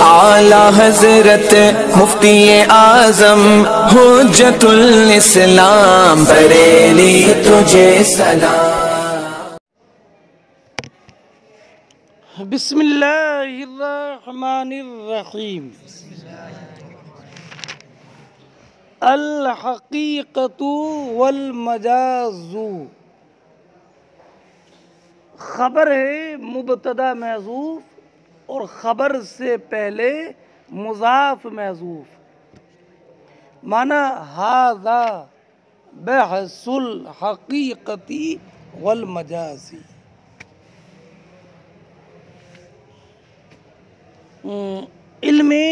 आला हजरत मुफ्ती आजम हुज्जतुल इस्लाम बरेली तुझे सलाम। बिस्मिल्लाहिर्रहमानिर्रहीम। अल हकीकतु वल मजाजु। खबर है मुबतदा महज़ूफ और ख़बर से पहले मुज़ाफ महज़ूफ। माना हाज़ा बहसुल हकीकती वल मजाजी। इल्मे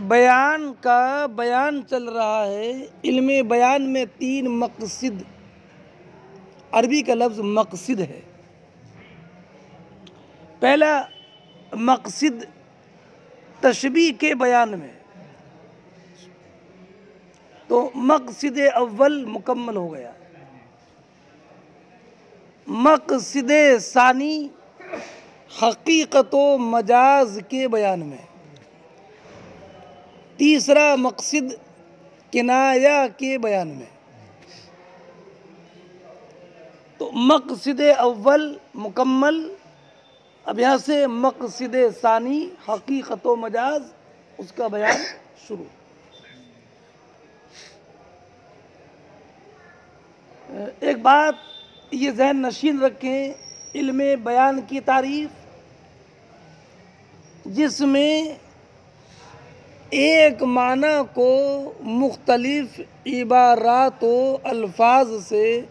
बयान का बयान चल रहा है। इल्मे बयान में 3 मक़सिद, अरबी का लफ्ज़ मक़सिद है। पहला मक़सिद तशबीह के बयान में, तो मक़सिद अव्वल मुकम्मल हो गया। मक़सिद सानी हकीकत व मजाज के बयान में। तीसरा मक़सिद किनाया के बयान में। तो मक़सिद अव्वल मुकम्मल। अब यहाँ से मक़सिद सानी हकीकत व मजाज, उसका बयान शुरू। एक बात ये ज़हन नशीन रखें, इल्मे बयान की तारीफ़ जिसमें एक माना को मुख्तलिफ इबारात व अल्फाज से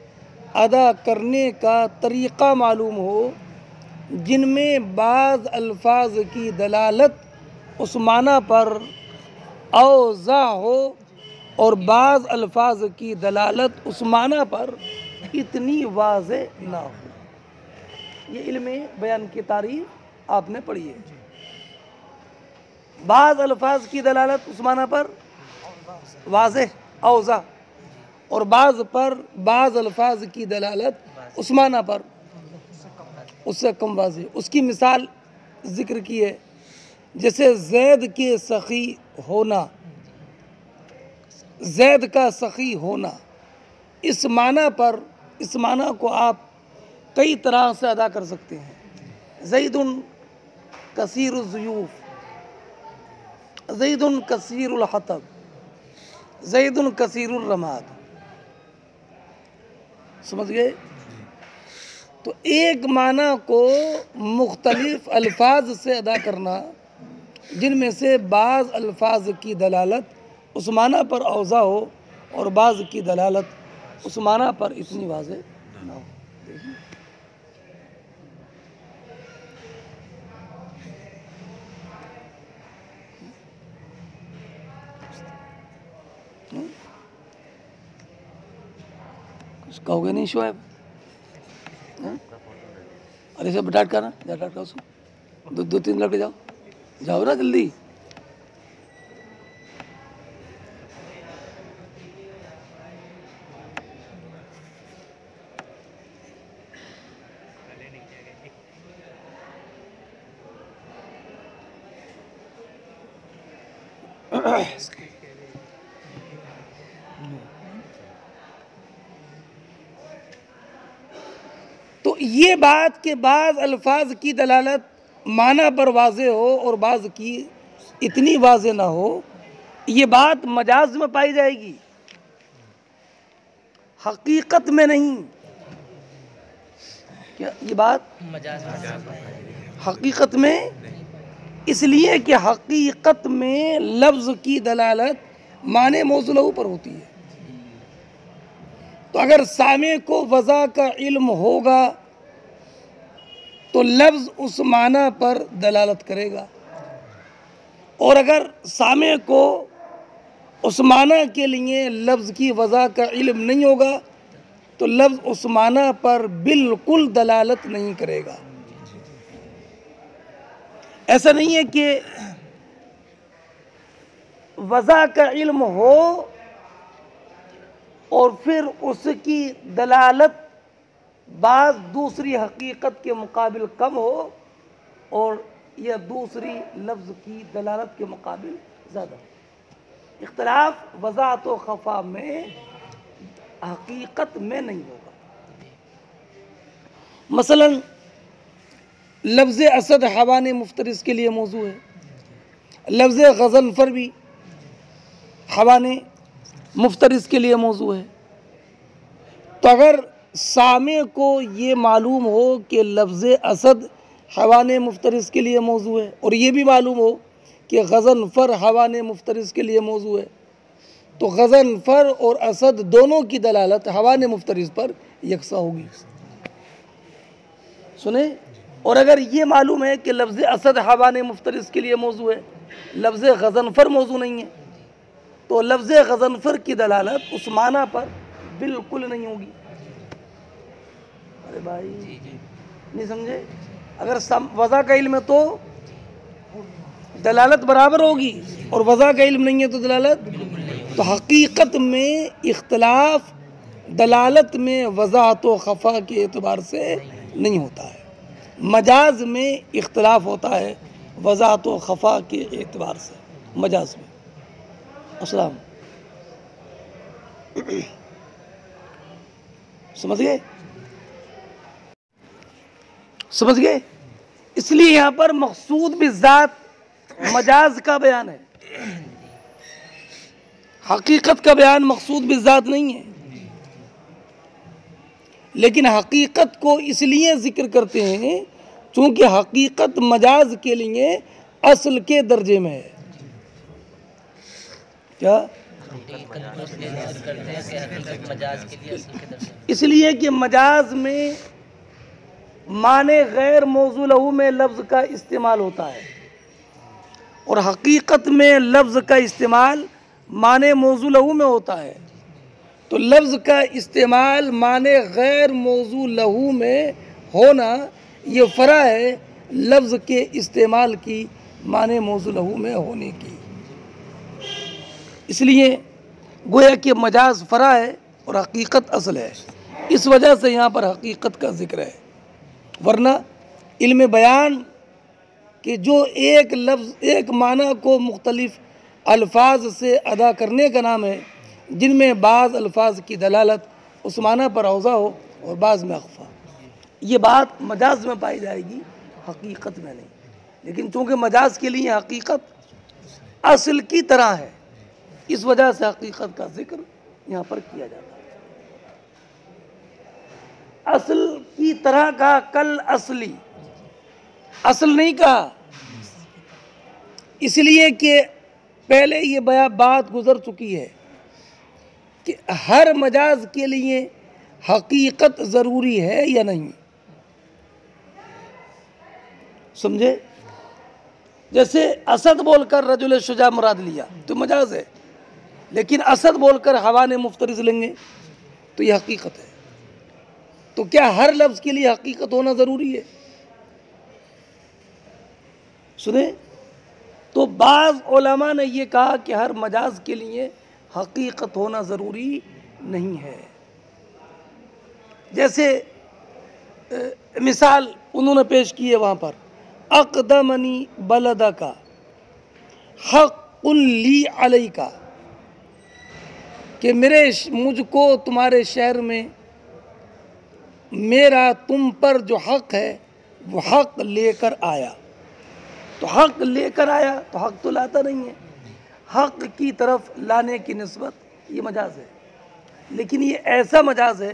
अदा करने का तरीक़ा मालूम हो, जिनमें बाज़ अल्फाज की दलालत उस माना पर औज़ा हो और बाज़ अल्फाज की दलालत उस माना पर इतनी वाज़े ना हो। ये इल्मे बयान की तारीफ़ आपने पढ़ी है। बाज़ अल्फाज की दलालत उस माना पर वाज़े औज़ा और बाज़ अल्फाज की दलालत उस माना पर उससे कम वाज़े। उसकी मिसाल ज़िक्र की है, जैसे ज़ैद के सखी होना, ज़ैद का सखी होना। इस माना को आप कई तरह से अदा कर सकते हैं। ज़ैदुन कसीरुल ज़ुयूफ़, ज़ैदुन कसीरुल हतब, ज़ैदुन कसीरुल रमाद। समझ गए? तो एक माना को मुख्तलिफ अल्फाज से अदा करना, जिनमें से बाज़ अल्फाज की दलालत उस माना पर औज़ा हो और बाज़ की दलालत उस माना पर इतनी वाज़े ना हो। कुछ कहोगे नहीं शोएब? अरे सब डांट का ना, डांट का उसको। दो 3 लड़के जाओ ना जल्दी। तो ये बात के बाज़ अल्फाज की दलालत माना पर वाज़े हो और बाज़ की इतनी वाज़े ना हो, ये बात मजाज में पाई जाएगी, हकीकत में नहीं। क्या ये बात मजाज हकीकत में? इसलिए कि हकीकत में लफ्ज़ की दलालत माने मौज़ूलहू पर होती है। तो अगर सामे को वज़ा का इल्म होगा तो लफ्ज़ उस माना पर दलालत करेगा, और अगर सामे को उस माना के लिए लफ्ज़ की वज़ा का इल्म नहीं होगा तो लफ्ज़ उस माना पर बिल्कुल दलालत नहीं करेगा। ऐसा नहीं है कि वज़ा का इल्म हो और फिर उसकी दलालत बाज़ दूसरी हकीकत के मुकाबिल कम हो और या दूसरी लफ्ज़ की दलालत के मुकाबिल ज़्यादा। इख्तिलाफ वज़ाहत व खफा में हकीकत में नहीं होगा। मसलन लफ्ज़ असद हवान मुफ्तरिस के लिए मौजू है, लफ्ज़ गज़नफ़र भी हवान मुफ्तरिस के लिए मौजू है। तो अगर सामे को ये मालूम हो कि लफ्ज़ असद हवान मुफ्तरिस के लिए मौजू है और ये भी मालूम हो कि गज़नफ़र हवान मुफ्तरिस के लिए मौजू है, तो गज़नफ़र और असद दोनों की दलालत हवान मुफ्तरिस पर यकसा होगी। सुने, और अगर ये मालूम है कि लफ्ज़ असद हवान मुफ्तरिस के लिए मौजू है, लफ्ज़ गज़नफ़र मौजू नहीं है, तो लफ्ज़ गज़नफ़र की दलालत उस माना पर बिल्कुल नहीं होगी। अरे भाई नहीं समझे? अगर वज़ा का इल्म है तो दलालत बराबर होगी, और वज़ा का इल्म नहीं है तो दलालत। तो हकीकत में इख्तिलाफ दलालत में वज़ाहत व खफ़ा के एतबार से नहीं होता है, मजाज में इख्तिलाफ होता है वज़ाहत व खफ़ा के एतबार से, मजाज में। अस्सलाम समझ गए? समझ गए? इसलिए यहाँ पर मकसूद बिज़ात मजाज का बयान है, हकीकत का बयान मकसूद बिज़ात नहीं है। लेकिन हकीकत को इसलिए जिक्र करते हैं चूँकि हकीकत मजाज के लिए असल के दर्जे में है। क्या? इसलिए कि मजाज में माने गैर मौजू लहू में लफ्ज़ का इस्तेमाल होता है, और हकीकत में लफ्ज़ का इस्तेमाल माने मौजू लहू में होता है। तो लफ्ज़ का इस्तेमाल माने गैर मौजू लहू में होना ये फ़रा है लफ्ज़ के इस्तेमाल की माने मौजू लहू में होने की। इसलिए गोया कि मजाज फ़रा है और हकीकत असल है, इस वजह से यहाँ पर हकीकत का ज़िक्र है। वरना इल्म बयान कि जो एक लफ्ज़ एक माना को मुख्तलिफ अल्फाज से अदा करने का नाम है, जिनमें बाज़ अल्फाज की दलालत उस माना पर औज़ा हो और बाज़ में अख्फ़ा। ये बात मजाज में पाई जाएगी, हकीकत में नहीं। लेकिन चूँकि मजाज के लिए हकीकत असल की तरह है, इस वजह से हकीकत का जिक्र यहाँ पर किया जाता है। असल की तरह का, कल असली, असल नहीं कहा, इसलिए कि पहले ये बात गुजर चुकी है कि हर मजाज के लिए हकीकत ज़रूरी है या नहीं। समझे? जैसे असद बोलकर रजुल शुजा मुराद लिया तो मजाज है, लेकिन असद बोलकर हवाने मुफ्तरिस लेंगे तो यह हकीकत है। तो क्या हर लफ्ज़ के लिए हकीकत होना ज़रूरी है? सुने, तो बाज़ उलमा ने यह कहा कि हर मजाज के लिए हकीकत होना ज़रूरी नहीं है। जैसे मिसाल उन्होंने पेश की है वहाँ पर, अक़दमनी बलदा का हक़्क़ुन ली अलैका, कि मुझको तुम्हारे शहर में मेरा तुम पर जो हक़ है वो हक़ लेकर आया। तो हक़ लेकर आया तो हक़ तो लाता नहीं है, हक़ की तरफ लाने की निस्बत ये मजाज है। लेकिन ये ऐसा मजाज है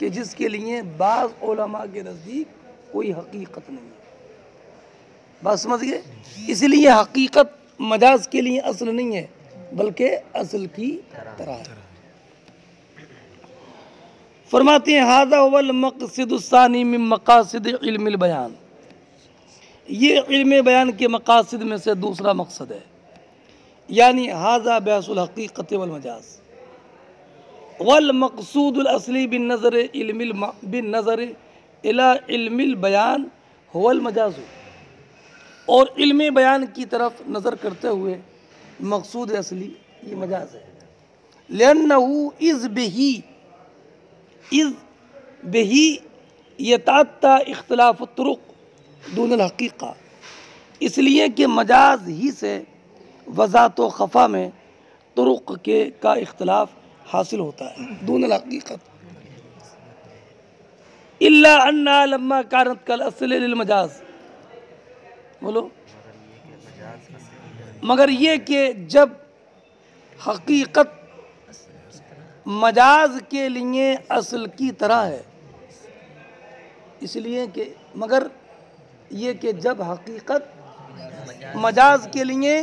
कि जिसके लिए बाज़ उलमा के नज़दीक कोई हकीकत नहीं है। बात समझ गए? इसलिए हकीकत मजाज के लिए असल नहीं है, बल्कि असल की तरह है। फरमाते हैं हाज़ा वल मक़सदुस्सानी मिन मक़ासिद इल्मिल बयान, ये इल्म बयान के मक़ासिद में से दूसरा मकसद है। यानी हाज़ा बहसुल हकीकत वल मजाज वल मक़सूदुल असली बिन नज़र इला इल्मिल बयान हुवल मजाज, और इल्म बयान की तरफ नज़र करते हुए मकसूद असली ये मजाज है। लिअन्नहु इज़ बिही यतात्ता इख्तिलाफ तुरुक़ दून अल हक़ीक़ा, इसलिए कि मजाज ही से वज़ात व खफ़ा में तुरुक़ के का इख्तलाफ हासिल होता है दून अल हकीकत इल्ला अन्ना लम्मा कानत कल असल लिल मजाज। बोलो। मगर ये कि जब हकीकत मजाज के लिए असल की तरह है, इसलिए कि मगर ये कि जब हकीकत मजाज के लिए,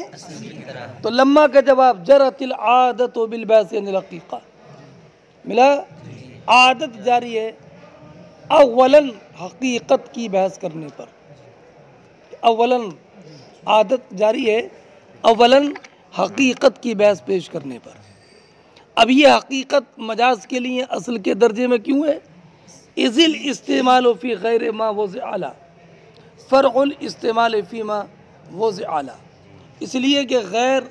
तो लम्मा का जवाब जरतिल आदत व बिल बहस अनिल हकीका मिला। आदत जारी है अव्वलन हकीकत की बहस करने पर, अव्वलन आदत जारी है अव्वलन हकीकत की बहस पेश करने पर। अब ये हकीकत मजाज के लिए असल के दर्जे में क्यों है? इज़िल इस्तेमाल फ़ी गैर मा वज़ आला फ़र्क़ुल इस्तेमाल फ़ी मा वज़ आला, इसलिए कि गैर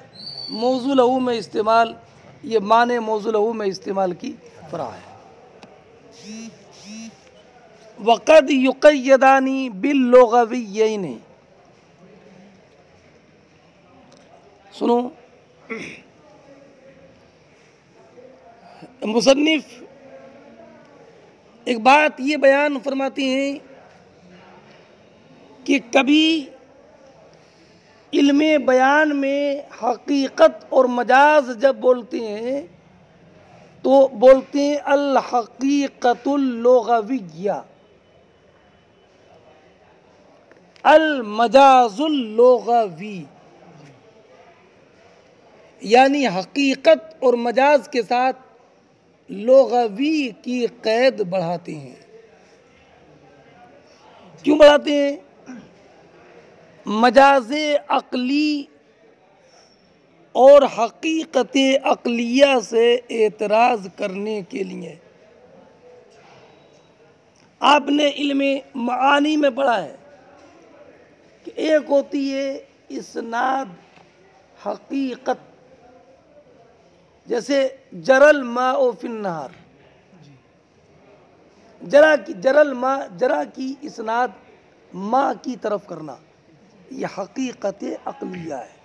मौज़ू लहू में इस्तेमाल ये माने मौज़ू लहू में इस्तेमाल की फ़रा है। वक़द युक़य्यदानी बिल लुग़विय्यैन, सुनो, मुसन्निफ एक बात ये बयान फरमाती हैं कि कभी इल्मे बयान में हकीकत और मजाज जब बोलते हैं तो बोलते हैं अल हकीकतुल लुग़विय्या अल मजाजुल लुग़वी, यानी हकीकत और मजाज के साथ लुग़वी की क़ैद बढ़ाते हैं। क्यों बढ़ाते हैं? मजाज़े अक़ली और हकीकत अक़लिया से एतराज़ करने के लिए। आपने इल्मे मानी में पढ़ा है कि एक होती है इस्नाद हकीकत, जैसे जरल मा ओ फिन्नार, जरा की इस्नाद माँ की तरफ करना, ये हकीकत अक़लिया है।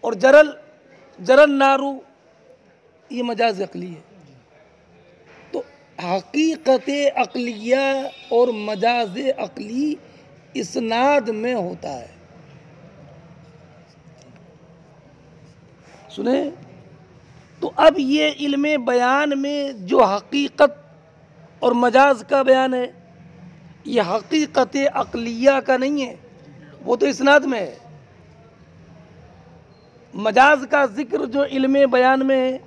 और जरल नारू ये मजाज अक़ली है। तो हकीकत अक़लिया और मजाज अक़ली इस्नाद में होता है। सुने, तो अब ये इल्मे बयान में जो हकीकत और मजाज का बयान है, ये हकीकत अक़लिया का नहीं है, वो तो इस्नाद में है। मजाज का जिक्र जो इल्मे बयान में है,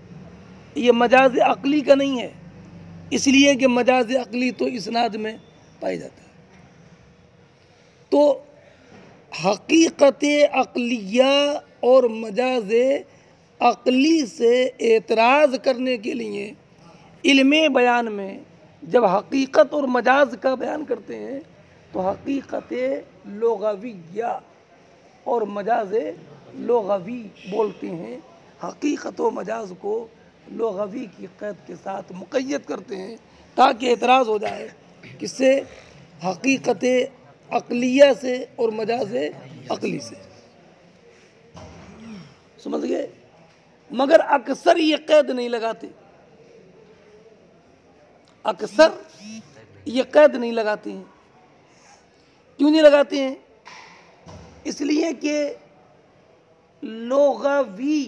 ये मजाज अक़ली का नहीं है, इसलिए कि मजाज अक़ली तो इस्नाद में पाया जाता है। तो हकीकत अक़लिया और मजाज अक़ली से एतराज़ करने के लिए इल्मे बयान में जब हकीकत और मजाज का बयान करते हैं तो हकीकत लुग़विय्या और मजाज लुग़वी बोलते हैं। हकीकत व मजाज को लुग़वी की क़ैद के साथ मुक़य्यद करते हैं ताकि एतराज़ हो जाए किससे? हकीकत अक़लिया से और मजाज अक़ली से। समझ गए? मगर अक्सर ये क़ैद नहीं लगाते, अक्सर ये क़ैद नहीं लगाते हैं। क्यों नहीं लगाते हैं? इसलिए कि लुग़वी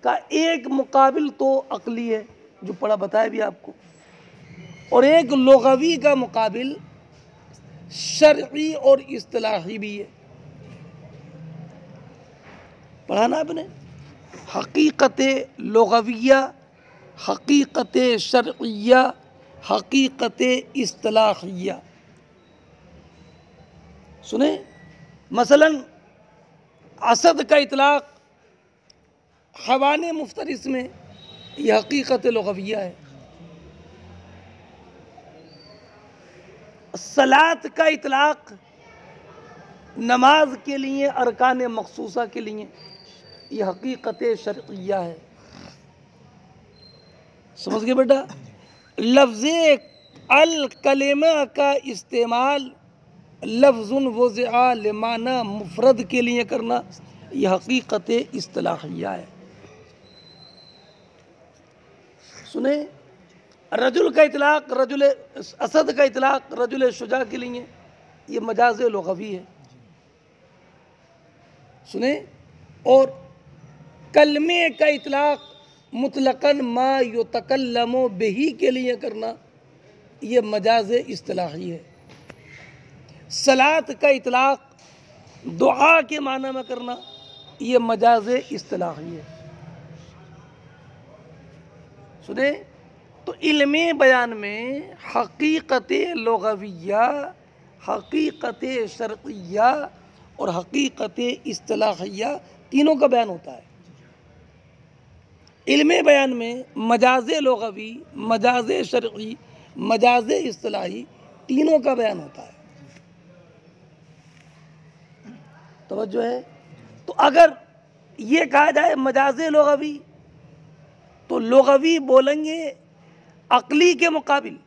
का एक मुकाबिल तो अक़ली है जो पढ़ा बताया भी आपको, और एक लुग़वी का मुकाबिल शरई और इस्तिलाही भी है। पढ़ा ना आपने? हकीकत लुग़विय्या, हकीकत शरइय्या, हकीकत इस्तिलाहिय्या। सुने, मसलन असद का इतलाक़ हवाने मुफ्तरिस में यह हकीकत लुग़विय्या है। सलात का इतलाक़ नमाज के लिए अरकान मखसूसा के लिए ये हकीकत शरइय्या है। समझ गए बेटा? लफ्ज़ अल कलेमा का इस्तेमाल लफ्ज़ुन वज़िआ लिमाना मुफरद के लिए करना, यह हकीकत इस्तिलाहिया है। सुने, रजुल का इतलाक रजुल असद का इतलाक रजुल शुजा के लिए, ये मजाज लुग़वी है। सुने, और कलमे का इतलाक मुतलकन मा युतकल्लमु बिही के लिए करना, ये मजाज इस्तिलाही है। सलात का इतलाक दुआ के माना में करना, ये मजाज इस्तिलाही है। सुने, तो इल्मे बयान में हकीकत लुग़विया, हकीकत शरइया और हकीकत इस्तिलाहिया तीनों का बयान होता है। इल्मे बयान में मजाज लुग़वी, मजाज शरई, मजाज इस्तिलाही तीनों का बयान होता है। तवज्जो है। तो अगर ये कहा जाए मजाज लुग़वी, तो लुग़वी बोलेंगे अक़ली के मुकाबिल,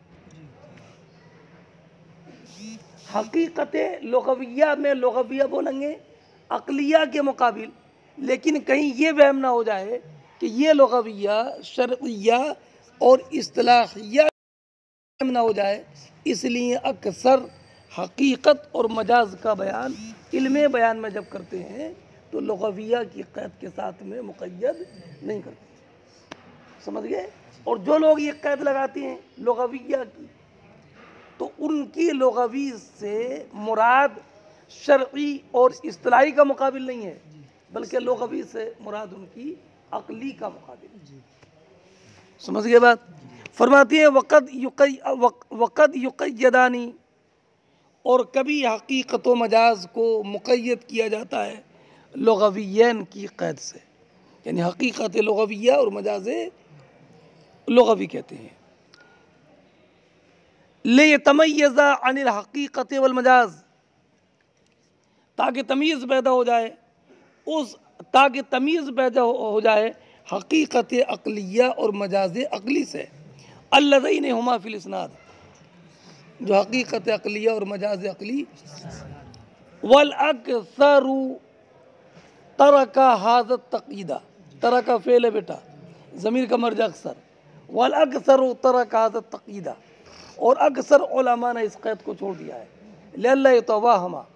हकीकत लुग़विया में लुग़विया बोलेंगे अक़लिया के मुकाबिल। लेकिन कहीं ये वहम ना हो जाए कि ये लुग़विया शरइया और इस्तिलाहिया ना हो जाए, इसलिए अक्सर हकीकत और मजाज का बयान इल्मे बयान में जब करते हैं तो लुग़विया की क़ैद के साथ में मुक़य्यद नहीं करते। समझ गए। और जो लोग ये क़ैद लगाते हैं लुग़विया की, तो उनकी लुग़वी से मुराद शरई और इस्तिलाही का मुकाबिल नहीं है, बल्कि लुग़वी से मुराद उनकी अक़ली का मुकाबिल। समझ गए बात। फरमाती है वक़द युक़य्यदानी, और कभी हकीकत व मजाज को मुक़य्यद किया जाता है लुग़वियैन की क़ैद से, यानी हकीकत लुग़विया और मजाज लुग़वी कहते हैं। लियतमय्यज़ा अनिल हकीकत वल मजाज, ताकि तमीज़ पैदा हो जाए हो जाए हकीकत अक़लिया और मजाज अक़ली से। अल्लज़ीन हुमा फ़िल इस्नाद, जो हकीकत अक़लिया और मजाज अक़ली। वल अक्सरु तरका हाज़त तक़ीदा, तरका फ़ेल है बेटा, ज़मीर का मर्जा अक्सर। वल अक्सरु तरका हाज़त तक़ीदा, और अक्सर उलमा ने इस क़ैद को छोड़ दिया है। लअल्ला यतवहमा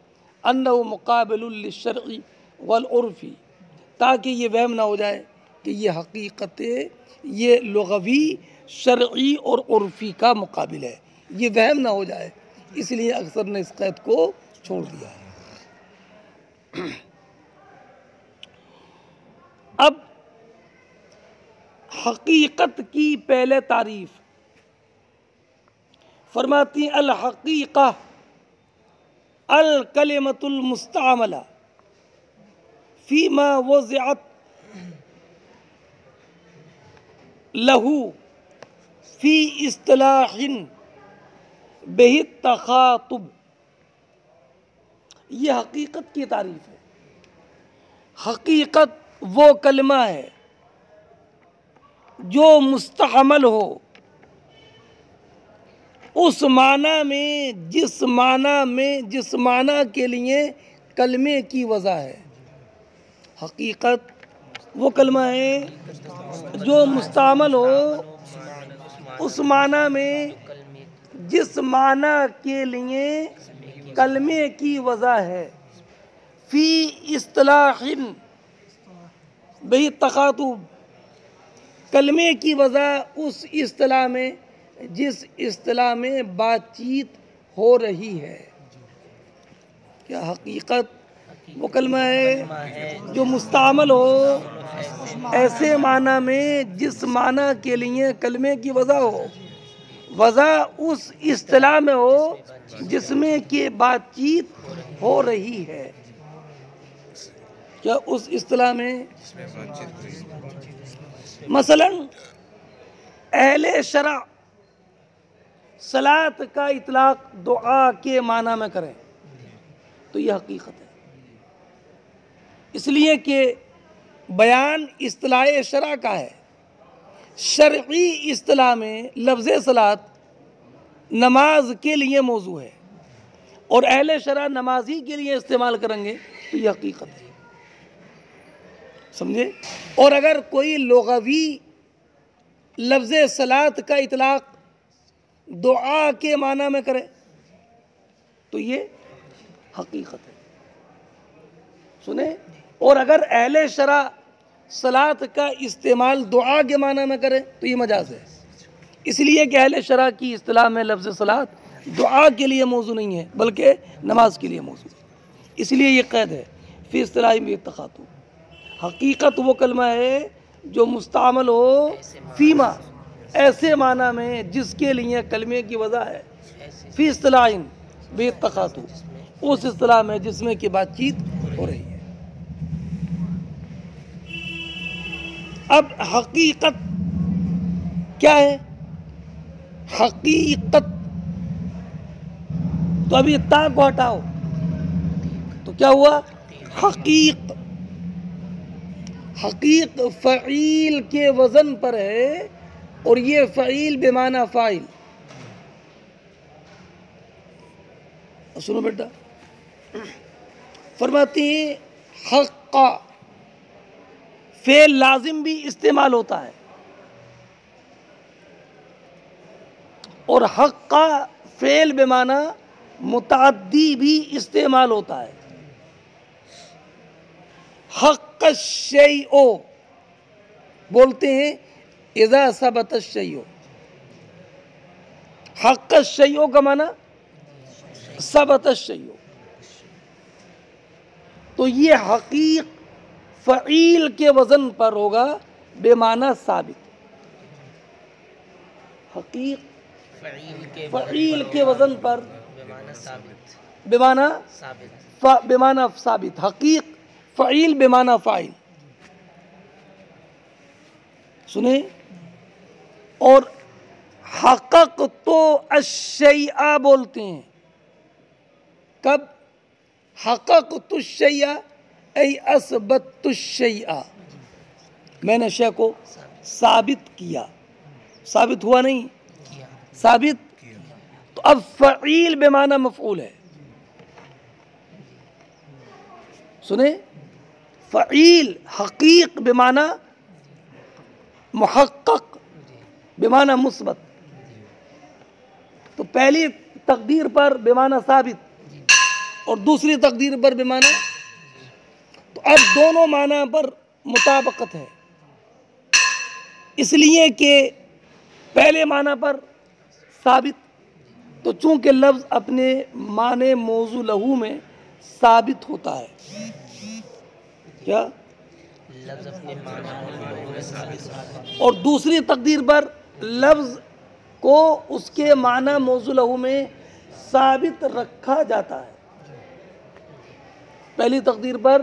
अन्नहु मुक़ाबिलुल लिश्शरई वल उर्फ़ी, ताकि ये वहम ना हो जाए कि ये हकीकत ये लुग़वी शरई और उर्फ़ी का मुकाबिल है, ये वहम ना हो जाए, इसलिए अक्सर ने इस क़ैद को छोड़ दिया है। अब हकीकत की पहले तारीफ़ फरमाती अल हकीक़ा अल कलिमतुल मुस्तअमला फ़ीमा वज़िअत लहू फ़ी इस्तिलाहिन बिही तख़ातुब। ये हकीकत की तारीफ़ है। हकीकत वो कलमा है जो मुस्तअमल हो उस माना में जिस माना के लिए कलमे की वजह है। हकीकत वो कलमा है जो मुस्तअमल हो उस माना में जिस माना के लिए कलमे की वजह है। फ़ी इस्तिलाहिन बिही तख़ातुब, कलमे की वजह उस इस्तिलाह में जिस इस्तिलाह में बातचीत हो रही है। क्या हकीकत वो कलमा है जो मुस्तअमल हो ऐसे माना में जिस माना के लिए कलमे की वजह हो, वजह उस इस्तिलाह में हो जिसमें कि बातचीत हो रही है। क्या उस इस्तिलाह में मसलन अहले शरा सलात का इतलाक दुआ के माना में करें तो यह हकीकत है, इसलिए कि बयान इस्तिलाह शरा का है। शरई इस्तिलाह में लफ्ज़ सलात नमाज के लिए मौजू है, और अहले शरा नमाजी के लिए इस्तेमाल करेंगे तो ये हकीकत है, समझे। और अगर कोई लुग़वी लफ्ज़ सलात का इतलाक़ दुआ के माना में करे तो ये हकीकत है, सुने। और अगर अहले शरा सलात का इस्तेमाल दुआ के माना में करे तो ये मजाज है, इसलिए कि अहले शरा की इस्तिलाह में लफ्ज़ सलात दुआ के लिए मौजू नहीं है बल्कि नमाज के लिए मौजू है। इसलिए ये क़ैद है फ़ी इस्तिलाह में इत्तख़ातु। हकीकत वो कलमा है जो मुस्तामल हो फ़ीमा, ऐसे माना में जिसके लिए कलमे की वजह है, फ़ी इस्तिलाह में इत्तख़ातु, उस इस्तिलाह में जिसमें कि बातचीत हो रही है। अब हकीकत क्या है? हकीकत, तो अभी ता को हटाओ तो क्या हुआ? हकीक। हकीक फ़ईल के वज़न पर है और ये फ़ईल बेमाना फ़ाइल। सुनो बेटा, फरमाती हैं हक़्क़ा फ़ेल लाजिम भी इस्तेमाल होता है और हक़्क़ा फ़ेल बेमाना मुतअद्दी भी इस्तेमाल होता है। हक़्क़ शैओ बोलते हैं इज़ा सबत शैओ। हक़्क़ शैओ का माना सबत शैओ। तो ये हकीक फ़ईल के वज़न पर होगा बेमाना साबित। हकीक फ़ईल के वज़न पर बेमाना साबित। हकीक फ़ईल बेमाना फ़ाइल, सुने। और हक़क़ तो अश्शैआ बोलते हैं। कब? हक़क़ तो शैआ ऐ असबत शैआ, मैंने शय को साबित किया। साबित हुआ नहीं, साबित। तो अब फ़ईल बेमाना मफ़ऊल है, सुने। फ़ईल हकीक बेमाना मुहक्क़क़ बेमाना मुस्बत। तो पहली तकदीर पर बेमाना साबित और दूसरी तकदीर पर बेमाना, तो अब दोनों माना पर मुताबकत है, इसलिए कि पहले माना पर साबित। तो चूंकि लफ्ज़ अपने माने मौजू लहू में साबित होता है, क्या लफ्ज़ अपने माना में साबित, और दूसरी तकदीर पर लफ्ज़ को उसके माना मौजू लहू में साबित रखा जाता है। पहली तकदीर पर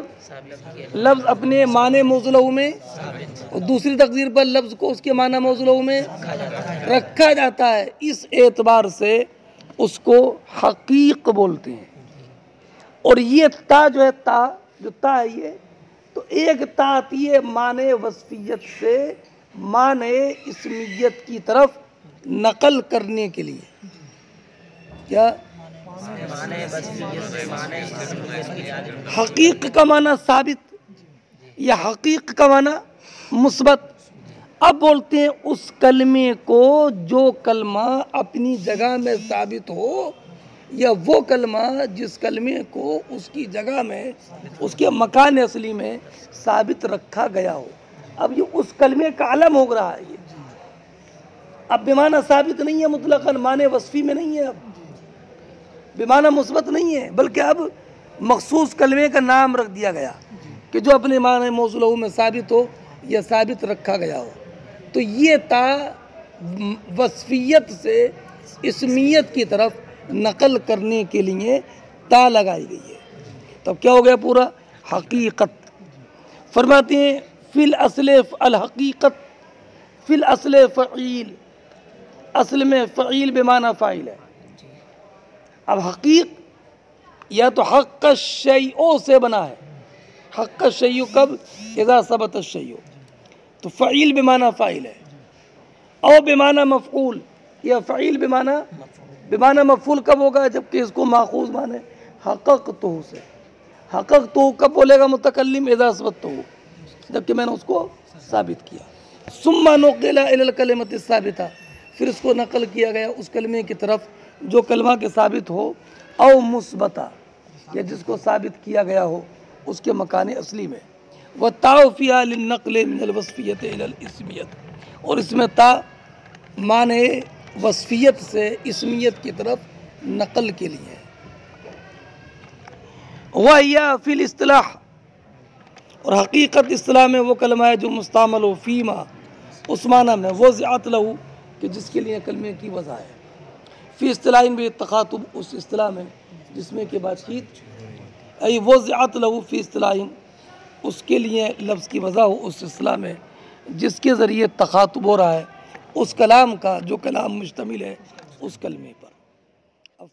लफ्ज़ अपने माने मौजू लहू में और दूसरी तकदीर पर लफ्ज़ को उसके माना मौजू लहू में रखा जाता है। इस एतबार से उसको हकीक बोलते हैं। और ये ता जो है, ता है ये, तो एक ता आती है माने वस्फियत से माने इसमियत की तरफ नकल करने के लिए। क्या? हकीक का माना साबित या हकीक का माना मुस्बत। अब बोलते हैं उस कलमे को जो कलमा अपनी जगह में साबित हो, या वो कलमा जिस कलमे को उसकी जगह में उसके मकान असली में साबित रखा गया हो। अब ये उस कलमे का अलम हो रहा है। ये अब बेमाना साबित नहीं है, मुतलकन माने वस्फी में नहीं है, अब बेमाना मुस्बत नहीं है, बल्कि अब मखसूस कलमे का नाम रख दिया गया कि जो अपने माने मौजूलहू में साबित हो या साबित रखा गया हो। तो ये ता वस्फियत से इसमियत की तरफ नकल करने के लिए ता लगाई गई है। तब क्या हो गया पूरा? हकीकत। फरमाते हैं फिल असले अल हकीकत फिल असले फ़ईल, असल में फ़ईल बेमाना फ़ाइल है। अब हकीक या तो हक़्क़ शैओ से बना है। हक़्क़ शैओ कब? इज़ा सबत शैओ, तो फ़ईल बेमाना फ़ाइल है। और बेमाना मफ़ऊल या फ़ईल बेमाना बेमाना मफूल कब होगा? जबकि इसको माखूज माने हक़क़तहु से। हक़क़तहु कब बोलेगा मुतकल्लिम? इज़ा असबतहु, जबकि मैंने उसको साबित किया। सुम्मा नुक़िला इलल कलिमति साबिता, फिर इसको नकल किया गया उस कलमे की तरफ जो कलमा के साबित हो, औ मुस्बता, या जिसको साबित किया गया हो उसके मकान असली में। व ताउफ़िया लिन्नक़ल मिनल वस्फ़ियत इलल इस्मियत, और इसमें ता माने वस्फ़ियत से इसमियत की तरफ नकल के लिए। वहिया फ़िल इस्तिलाह, और हकीकत इस्तिलाह में वो कलमा है जो मुस्तामल हो फ़ीमा, उस माना में वज़अत लहू, कि जिसके लिए कलमे की वज़ा है। फ़ी इस्तिलाहिन भी तख़ातुब, उस इस्तिलाह में जिसमें कि बातचीत, अई वज़अत लहू फ़ी इस्तिलाहिन, उसके लिए लफ्ज़ की वज़ा हो उस इस्तिलाह में जिसके ज़रिए तख़ातुब हो रहा है उस कलाम का जो कलाम मुश्तमिल है उस कलमे पर। अब